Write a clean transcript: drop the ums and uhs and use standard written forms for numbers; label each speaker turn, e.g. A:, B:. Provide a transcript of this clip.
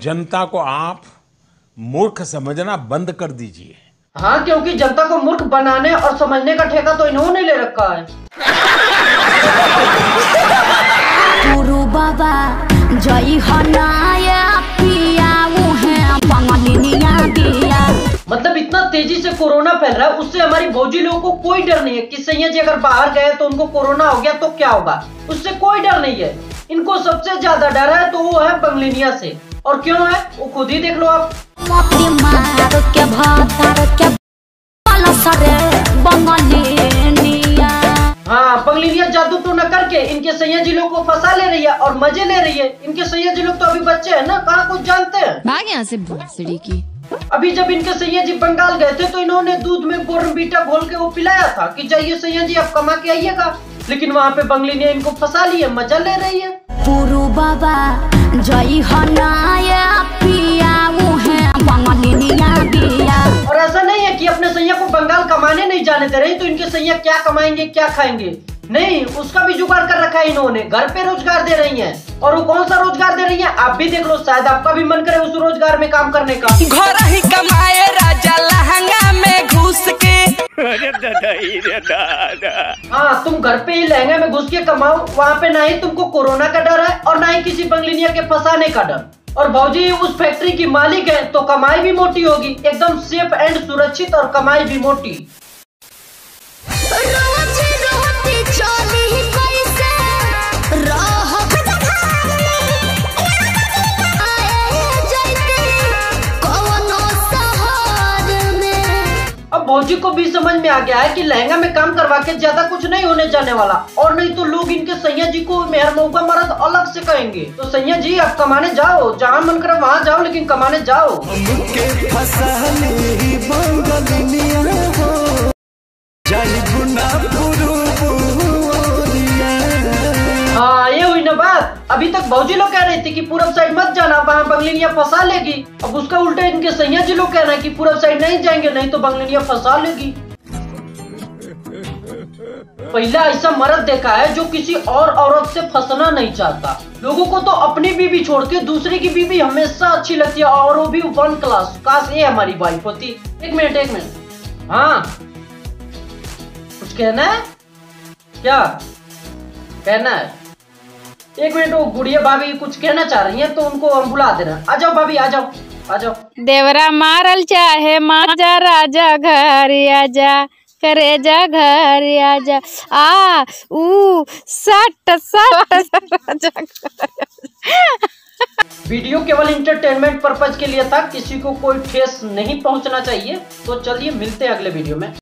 A: जनता को आप मूर्ख समझना बंद कर दीजिए।
B: हाँ, क्योंकि जनता को मूर्ख बनाने और समझने का ठेका तो इन्होंने ले रखा है।
C: गुरु बाबा जय हनाया पिया मुहे बंगलिनिया दिया।
B: मतलब इतना तेजी से कोरोना फैल रहा है, उससे हमारी भौजी लोगों को कोई डर नहीं है कि सैया जी अगर बाहर गए तो उनको कोरोना हो गया तो क्या होगा, उससे कोई डर नहीं है। इनको सबसे ज्यादा डर है तो वो है बंगलिनिया से। और क्यों है वो खुद ही देख लो आप। हाँ, बंगलिनिया जादू टोना करके इनके सैया जी लोग को फंसा ले रही है और मजे ले रही है। इनके सैया जी लोग तो अभी बच्चे हैं ना, कहाँ कुछ जानते हैं।
D: भाग यहाँ से भोसड़ी की।
B: अभी जब इनके सैया जी बंगाल गए थे तो इन्होंने दूध में बोर्नवीटा घोल के वो पिलाया था कि जाइए सैया जी आप कमा के आइएगा, लेकिन वहाँ पे बंगलिनिया इनको फंसा ली है, मजा ले रही है।
C: गुरु बाबा जय हनाया पिया मुहे बंगलिनिया दिया।
B: और ऐसा नहीं है कि अपने सैया को बंगाल कमाने नहीं जाने दे रही तो इनके सैया क्या कमाएंगे क्या खाएंगे, नहीं, उसका भी जुगाड़ कर रखा है इन्होंने। घर पे रोजगार दे रही हैं। और वो कौन सा रोजगार दे रही हैं आप भी देख लो, शायद आपका भी मन करे उस रोजगार में काम करने का।
E: घर ही कमाए राजा लहंगा में घुस के।
B: हाँ, तुम घर पे ही लहंगा में घुस के कमाओ, वहाँ पे ना ही तुमको कोरोना का डर है और ना ही किसी बंगलिनिया के फंसाने का डर। और भौजी उस फैक्ट्री की मालिक है तो कमाई भी मोटी होगी, एकदम सेफ एंड सुरक्षित, और कमाई भी मोटी। अब भौजी को भी समझ में आ गया है कि लहंगा में काम करवा के ज्यादा कुछ नहीं होने जाने वाला, और नहीं तो लोग इनके सैया जी को मेहर मौका मर्द अलग से कहेंगे। तो सैया जी आप कमाने जाओ, जहाँ मन करे वहाँ जाओ, लेकिन कमाने जाओ। हाँ, ये हुई ना बात। अभी तक भौजी लोग कह रही थी कि पूरब साइड मत जाना, वहाँ बंगलिनिया फंसा लेगी। अब उसका उल्टा इनके सैया जी लोग कह रहे हैं कि पूरब साइड नहीं जाएंगे, नहीं तो बंगलिनिया फंसा लेगी। पहला ऐसा मर्द देखा है जो किसी और औरत से फंसना नहीं चाहता। लोगों को तो अपनी बीवी छोड़ के दूसरे की बीवी हमेशा अच्छी लगती है, और वो भी 1 क्लास। काश ये हमारी वाइफ होती। एक मिनट। हाँ, कुछ कहना है? क्या कहना है? एक मिनट, वो गुड़िया भाभी कुछ कहना चाह रही हैं तो उनको हम बुला दे रहे हैं। आ जाओ भाभी, आ जाओ आ जाओ।
D: देवरा मारल चाहे माजा राजा घर आजा, करे जा घर आजा, आ ऊ सट राजा।
B: वीडियो केवल इंटरटेनमेंट पर्पज के लिए था, किसी को कोई ठेस नहीं पहुंचना चाहिए। तो चलिए मिलते हैं अगले वीडियो में।